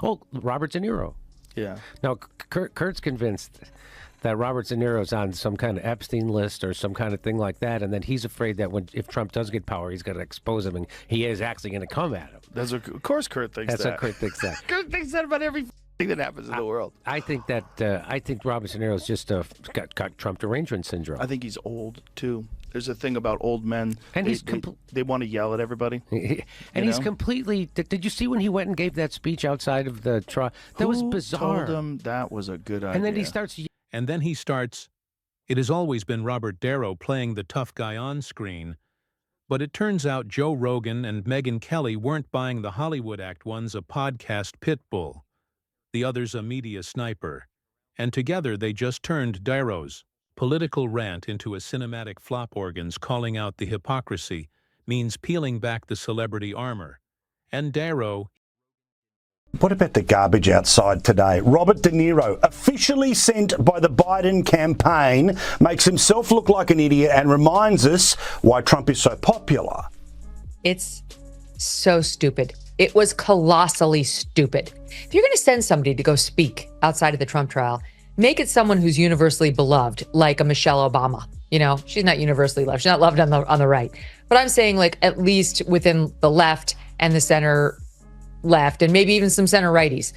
Oh, Robert De Niro. Yeah. Now, Kurt's convinced that Robert De Niro's on some kind of Epstein list or some kind of thing like that, and then he's afraid that if Trump does get power, he's going to expose him, and he is actually going to come at him. Of course Kurt thinks That's that. what Kurt thinks that. Kurt thinks that about every thing that happens in the world. I think Robert De Niro's just got Trump derangement syndrome. I think he's old, too. There's a thing about old men. And they want to yell at everybody. And he's completely... Did you see when he went and gave that speech outside of the trial? That was bizarre. Who told him that was a good idea? And then he starts... It has always been Robert Darrow playing the tough guy on screen, but it turns out Joe Rogan and Megyn Kelly weren't buying the Hollywood act one's a podcast pit bull. The other's a media sniper. And together they just turned Darrow's political rant into a cinematic flop organs calling out the hypocrisy means peeling back the celebrity armor. And Darrow... What about the garbage outside today? Robert De Niro, officially sent by the Biden campaign, makes himself look like an idiot and reminds us why Trump is so popular. It's so stupid. It was colossally stupid. If you're going to send somebody to go speak outside of the Trump trial, make it someone who's universally beloved, like a Michelle Obama. You know, she's not universally loved. She's not loved on the right. But I'm saying, like, at least within the left and the center left, and maybe even some center righties.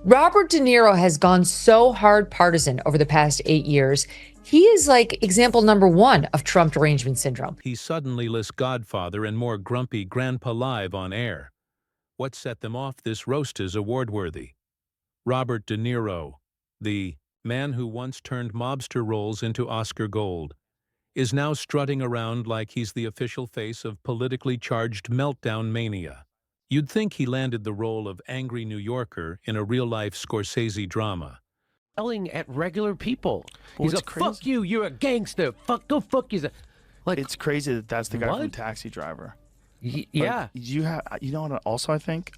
Robert De Niro has gone so hard partisan over the past 8 years. He is like example number one of Trump derangement syndrome. He suddenly lists Godfather and more grumpy Grandpa live on air. What set them off this roast is award-worthy. Robert De Niro, the man who once turned mobster roles into Oscar gold, is now strutting around like he's the official face of politically charged meltdown mania. You'd think he landed the role of angry New Yorker in a real-life Scorsese drama. Yelling at regular people. Well, He's like, fuck you, you're a gangster. Go fuck you. Like, it's crazy that that's the guy what? from Taxi Driver. Yeah. You know what also I think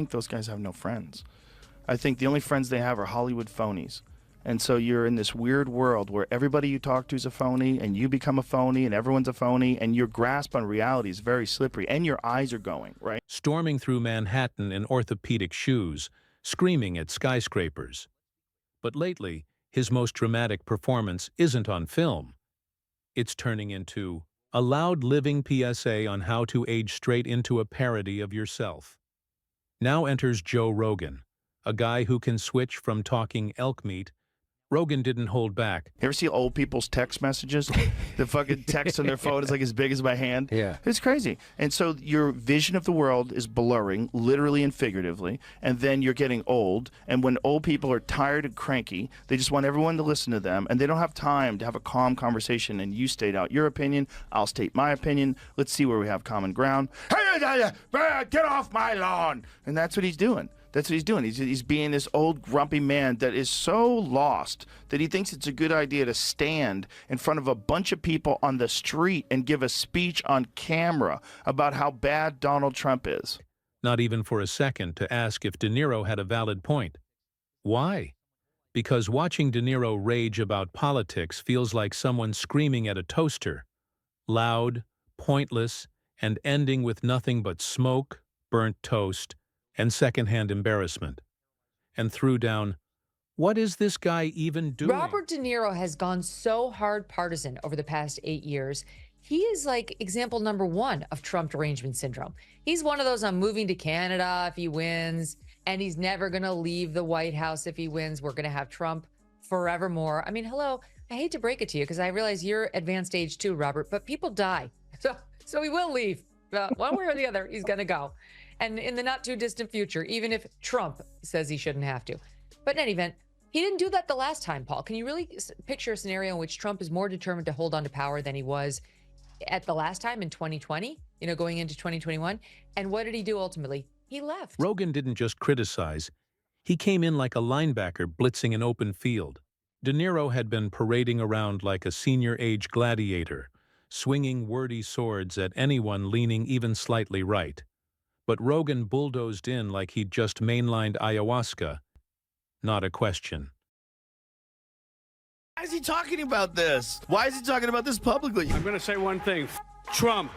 those guys have no friends. I think the only friends they have are Hollywood phonies. And so you're in this weird world where everybody you talk to is a phony, and you become a phony, and everyone's a phony, and your grasp on reality is very slippery, and your eyes are going, right? Storming through Manhattan in orthopedic shoes, screaming at skyscrapers. But lately, his most dramatic performance isn't on film. It's turning into a loud living PSA on how to age straight into a parody of yourself. Now enters Joe Rogan, a guy who can switch from talking elk meat. Rogan didn't hold back. You ever see old people's text messages? The fucking text on their phone is like as big as my hand. Yeah. It's crazy. And so your vision of the world is blurring, literally and figuratively, and then you're getting old. And when old people are tired and cranky, they just want everyone to listen to them, and they don't have time to have a calm conversation, and you state out your opinion, I'll state my opinion, let's see where we have common ground. Get off my lawn! And that's what he's doing. That's what he's doing. He's being this old grumpy man that is so lost that he thinks it's a good idea to stand in front of a bunch of people on the street and give a speech on camera about how bad Donald Trump is. Not even for a second to ask if De Niro had a valid point. Why? Because watching De Niro rage about politics feels like someone screaming at a toaster. Loud, pointless, and ending with nothing but smoke, burnt toast, and secondhand embarrassment. And threw down, what is this guy even doing? Robert De Niro has gone so hard partisan over the past 8 years. He is like example number one of Trump derangement syndrome. He's one of those, I'm moving to Canada if he wins, and he's never going to leave the White House if he wins. We're going to have Trump forevermore. I mean, hello, I hate to break it to you because I realize you're advanced age too, Robert, but people die. So he will leave. One way or the other, he's going to go. And in the not too distant future, even if Trump says he shouldn't have to. But in any event, he didn't do that the last time, Paul. Can you really picture a scenario in which Trump is more determined to hold on to power than he was at the last time in 2020, going into 2021? And what did he do ultimately? He left. Rogan didn't just criticize. He came in like a linebacker blitzing an open field. De Niro had been parading around like a senior-age gladiator, swinging wordy swords at anyone leaning even slightly right. But Rogan bulldozed in like he'd just mainlined ayahuasca. Not a question. Why is he talking about this? Why is he talking about this publicly? I'm going to say one thing. Trump.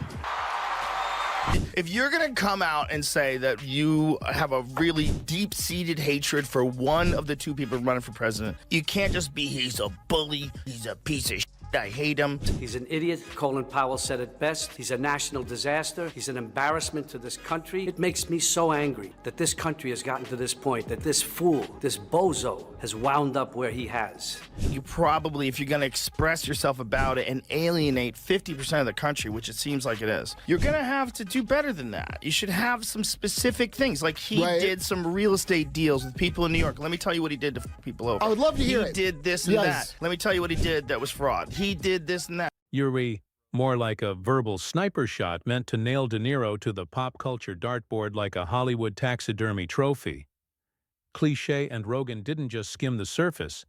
If you're going to come out and say that you have a really deep-seated hatred for one of the two people running for president, you can't just be, he's a bully, he's a piece of shit, I hate him. He's an idiot. Colin Powell said it best. He's a national disaster. He's an embarrassment to this country. It makes me so angry that this country has gotten to this point, that this fool, this bozo, has wound up where he has. You probably, if you're going to express yourself about it and alienate 50% of the country, which it seems like it is, you're going to have to do better than that. You should have some specific things. Like he did some real estate deals with people in New York. Let me tell you what he did to people over. I would love to hear it. He did this and that. Let me tell you what he did that was fraud. He did this and that. Yuri, more like a verbal sniper shot meant to nail De Niro to the pop culture dartboard like a Hollywood taxidermy trophy. Cliché and Rogan didn't just skim the surface.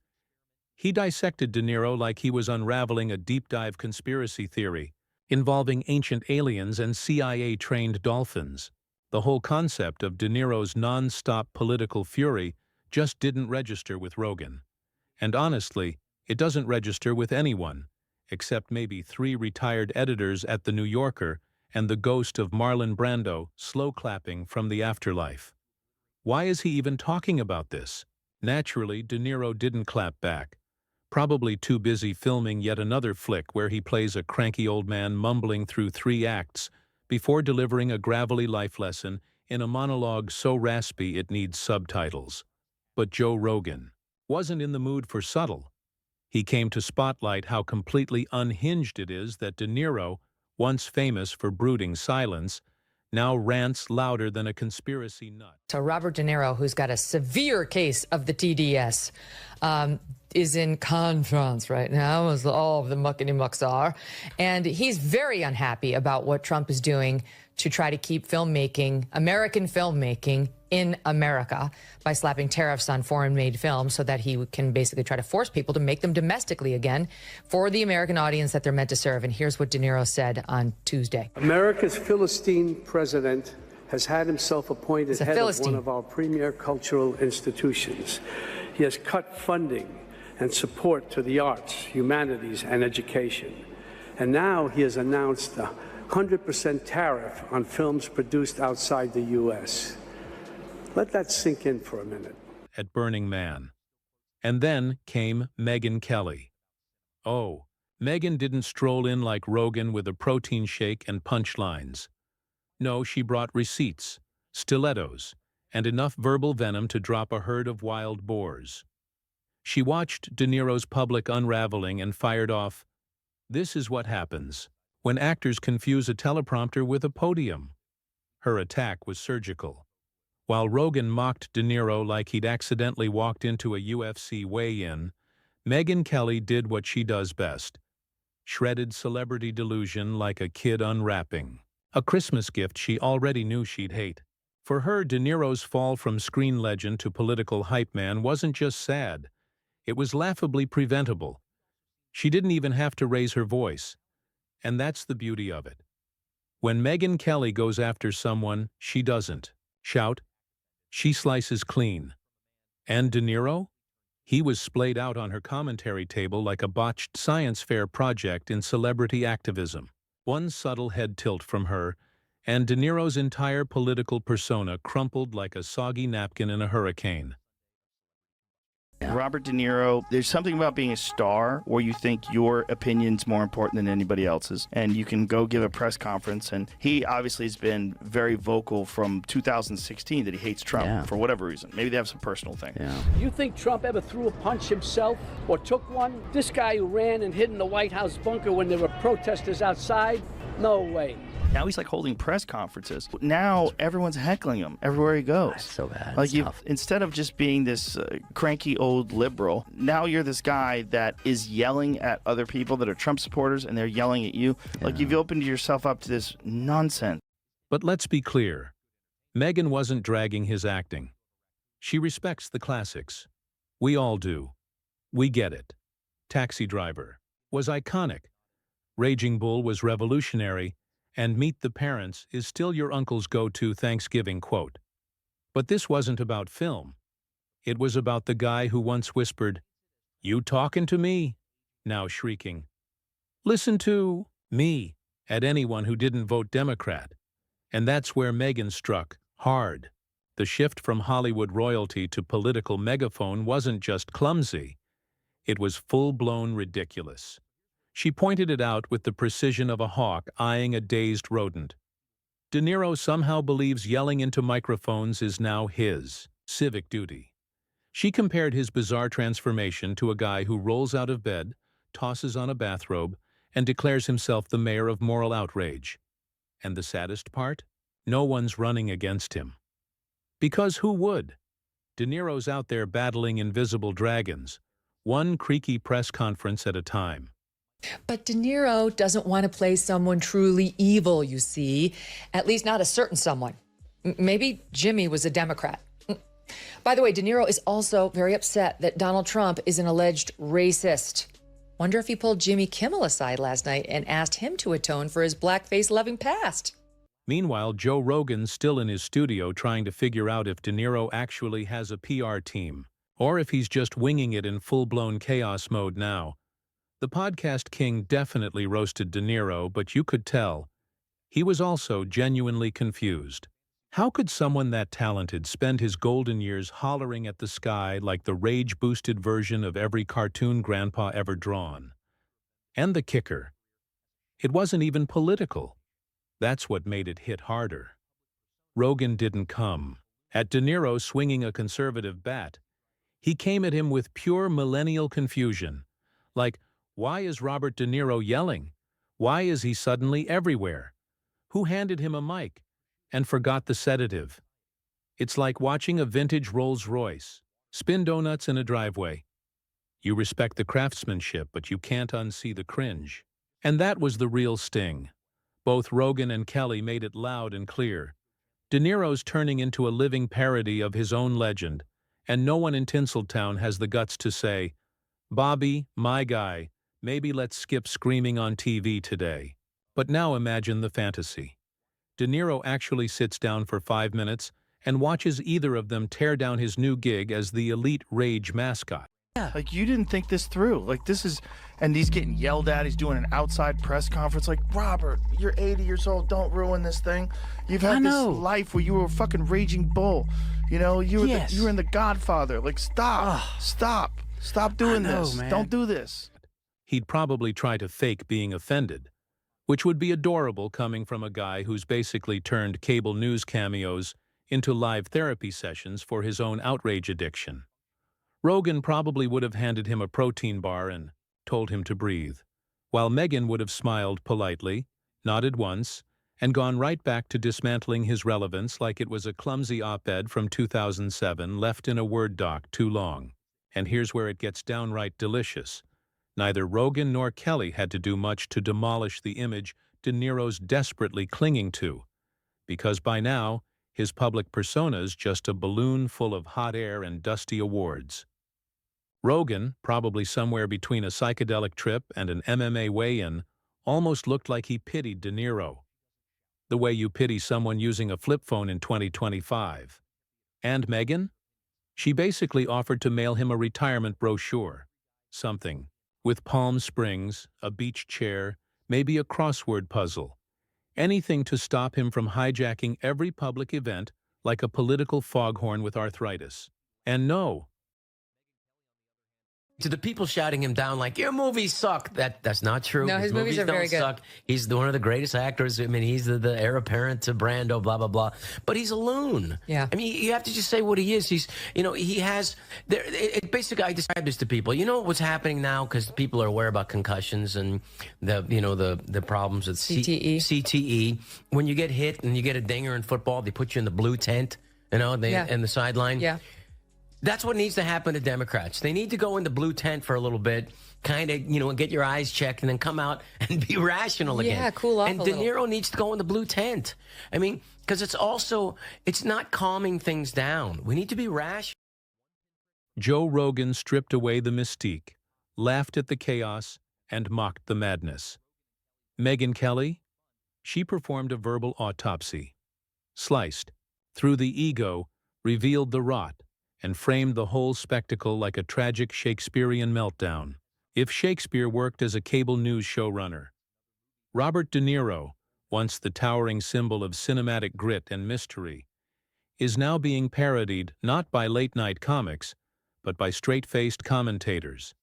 He dissected De Niro like he was unraveling a deep-dive conspiracy theory involving ancient aliens and CIA-trained dolphins. The whole concept of De Niro's non-stop political fury just didn't register with Rogan. And honestly, it doesn't register with anyone, except maybe 3 retired editors at The New Yorker and the ghost of Marlon Brando slow-clapping from the afterlife. Why is he even talking about this? Naturally, De Niro didn't clap back, probably too busy filming yet another flick where he plays a cranky old man mumbling through 3 acts before delivering a gravelly life lesson in a monologue so raspy it needs subtitles. But Joe Rogan wasn't in the mood for subtle. He came to spotlight how completely unhinged it is that De Niro, once famous for brooding silence, now rants louder than a conspiracy nut. So Robert De Niro, who's got a severe case of the TDS, is in conference right now, as all of the muckety-mucks are. And he's very unhappy about what Trump is doing to try to keep filmmaking, American filmmaking, in America by slapping tariffs on foreign-made films so that he can basically try to force people to make them domestically again for the American audience that they're meant to serve. And here's what De Niro said on Tuesday. America's Philistine president has had himself appointed head of one of our premier cultural institutions. He has cut funding and support to the arts, humanities, and education. And now he has announced a 100% tariff on films produced outside the U.S. Let that sink in for a minute. At Burning Man. And then came Megyn Kelly. Oh, Megyn didn't stroll in like Rogan with a protein shake and punchlines. No, she brought receipts, stilettos, and enough verbal venom to drop a herd of wild boars. She watched De Niro's public unraveling and fired off, "This is what happens when actors confuse a teleprompter with a podium." Her attack was surgical. While Rogan mocked De Niro like he'd accidentally walked into a UFC weigh-in, Megyn Kelly did what she does best. Shredded celebrity delusion like a kid unwrapping. A Christmas gift she already knew she'd hate. For her, De Niro's fall from screen legend to political hype man wasn't just sad. It was laughably preventable. She didn't even have to raise her voice. And that's the beauty of it. When Megyn Kelly goes after someone, she doesn't shout. She slices clean. And De Niro? He was splayed out on her commentary table like a botched science fair project in celebrity activism. One subtle head tilt from her, and De Niro's entire political persona crumpled like a soggy napkin in a hurricane. Robert De Niro, there's something about being a star where you think your opinion's more important than anybody else's, and you can go give a press conference, and he obviously has been very vocal from 2016 that he hates Trump for whatever reason. Maybe they have some personal thing. You think Trump ever threw a punch himself or took one? This guy who ran and hid in the White House bunker when there were protesters outside? No way. Now he's like holding press conferences. Now everyone's heckling him everywhere he goes. That's so bad. Like instead of just being this cranky old liberal, now you're this guy that is yelling at other people that are Trump supporters, and they're yelling at you. Like you've opened yourself up to this nonsense. But let's be clear. Megyn wasn't dragging his acting. She respects the classics. We all do. We get it. Taxi Driver was iconic. Raging Bull was revolutionary. And Meet the Parents is still your uncle's go-to Thanksgiving quote. But this wasn't about film. It was about the guy who once whispered, "You talking to me?" Now shrieking, "Listen to me," at anyone who didn't vote Democrat. And that's where Megyn struck hard. The shift from Hollywood royalty to political megaphone wasn't just clumsy, it was full-blown ridiculous. She pointed it out with the precision of a hawk eyeing a dazed rodent. De Niro somehow believes yelling into microphones is now his civic duty. She compared his bizarre transformation to a guy who rolls out of bed, tosses on a bathrobe, and declares himself the mayor of moral outrage. And the saddest part? No one's running against him. Because who would? De Niro's out there battling invisible dragons, one creaky press conference at a time. But De Niro doesn't want to play someone truly evil, you see. At least not a certain someone. Maybe Jimmy was a Democrat. By the way, De Niro is also very upset that Donald Trump is an alleged racist. Wonder if he pulled Jimmy Kimmel aside last night and asked him to atone for his blackface-loving past. Meanwhile, Joe Rogan's still in his studio trying to figure out if De Niro actually has a PR team, or if he's just winging it in full-blown chaos mode now. The podcast king definitely roasted De Niro, but you could tell he was also genuinely confused. How could someone that talented spend his golden years hollering at the sky like the rage-boosted version of every cartoon grandpa ever drawn? And the kicker, it wasn't even political. That's what made it hit harder. Rogan didn't come at De Niro swinging a conservative bat. He came at him with pure millennial confusion, like, why is Robert De Niro yelling? Why is he suddenly everywhere? Who handed him a mic and forgot the sedative? It's like watching a vintage Rolls-Royce spin donuts in a driveway. You respect the craftsmanship, but you can't unsee the cringe. And that was the real sting. Both Rogan and Kelly made it loud and clear. De Niro's turning into a living parody of his own legend, and no one in Tinseltown has the guts to say, Bobby, my guy, maybe let's skip screaming on TV today. But now imagine the fantasy. De Niro actually sits down for 5 minutes and watches either of them tear down his new gig as the elite rage mascot. Like, you didn't think this through. Like, this is, and he's getting yelled at. He's doing an outside press conference. Like, Robert, you're 80 years old. Don't ruin this thing. You've had this life where you were a fucking raging bull. You know, you were in The Godfather. Like, stop doing this. Man. Don't do this. He'd probably try to fake being offended, which would be adorable coming from a guy who's basically turned cable news cameos into live therapy sessions for his own outrage addiction. Rogan probably would have handed him a protein bar and told him to breathe, while Megyn would have smiled politely, nodded once, and gone right back to dismantling his relevance like it was a clumsy op-ed from 2007 left in a Word doc too long. And here's where it gets downright delicious. Neither Rogan nor Kelly had to do much to demolish the image De Niro's desperately clinging to, because by now, his public persona's just a balloon full of hot air and dusty awards. Rogan, probably somewhere between a psychedelic trip and an MMA weigh-in, almost looked like he pitied De Niro. The way you pity someone using a flip phone in 2025. And Megyn? She basically offered to mail him a retirement brochure. Something. With Palm Springs, a beach chair, maybe a crossword puzzle. Anything to stop him from hijacking every public event like a political foghorn with arthritis. And no. To the people shouting him down like, your movies suck. That's not true. No, his movies are very good. Suck. He's one of the greatest actors. I mean, he's the heir apparent to Brando, blah, blah, blah. But he's a loon. Yeah. I mean, you have to just say what he is. He's, he has, basically, I describe this to people. You know what's happening now? Because people are aware about concussions and the problems with CTE. When you get hit and you get a dinger in football, they put you in the blue tent, in the sideline. Yeah. That's what needs to happen to Democrats. They need to go in the blue tent for a little bit, kind of, get your eyes checked, and then come out and be rational again. Yeah, cool off and a De little. Niro needs to go in the blue tent. I mean, because it's not calming things down. We need to be rational. Joe Rogan stripped away the mystique, laughed at the chaos, and mocked the madness. Megyn Kelly? She performed a verbal autopsy. Sliced, through the ego, revealed the rot, and framed the whole spectacle like a tragic Shakespearean meltdown. If Shakespeare worked as a cable news showrunner. Robert De Niro, once the towering symbol of cinematic grit and mystery, is now being parodied not by late-night comics, but by straight-faced commentators.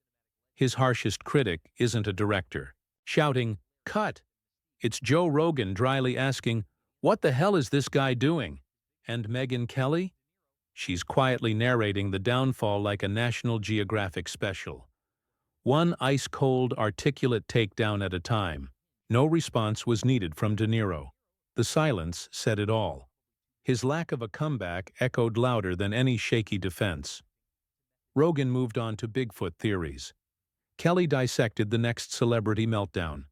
His harshest critic isn't a director, shouting, "Cut!" It's Joe Rogan dryly asking, "What the hell is this guy doing?" And Megyn Kelly? She's quietly narrating the downfall like a National Geographic special. One ice-cold, articulate takedown at a time. No response was needed from De Niro. The silence said it all. His lack of a comeback echoed louder than any shaky defense. Rogan moved on to Bigfoot theories. Kelly dissected the next celebrity meltdown.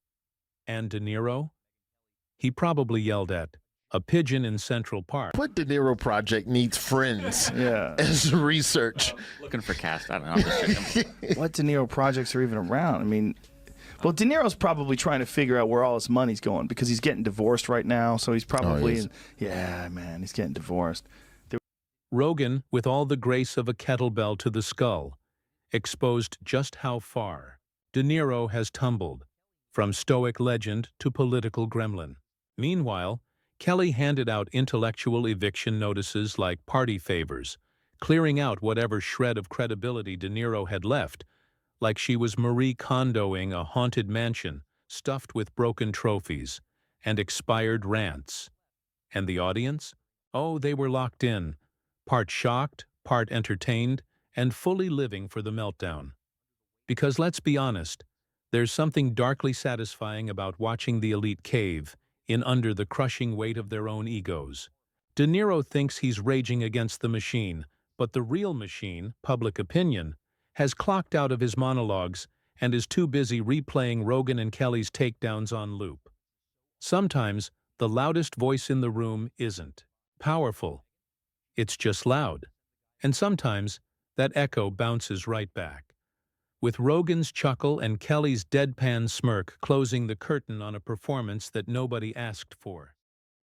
And De Niro? He probably yelled at a pigeon in Central Park. What De Niro project needs friends Yeah. as research? Looking for cast. I don't know. I'm just checking. What De Niro projects are even around? I mean, well, De Niro's probably trying to figure out where all his money's going because he's getting divorced right now. So he's probably, yeah, man, he's getting divorced. Rogan, with all the grace of a kettlebell to the skull, exposed just how far De Niro has tumbled, from stoic legend to political gremlin. Meanwhile, Kelly handed out intellectual eviction notices like party favors, clearing out whatever shred of credibility De Niro had left, like she was Marie Kondoing a haunted mansion stuffed with broken trophies and expired rants. And the audience? Oh, they were locked in, part shocked, part entertained, and fully living for the meltdown. Because let's be honest, there's something darkly satisfying about watching the elite cave in under the crushing weight of their own egos. De Niro thinks he's raging against the machine, but the real machine, public opinion, has clocked out of his monologues and is too busy replaying Rogan and Kelly's takedowns on loop. Sometimes, the loudest voice in the room isn't powerful. It's just loud. And sometimes, that echo bounces right back. With Rogan's chuckle and Kelly's deadpan smirk closing the curtain on a performance that nobody asked for.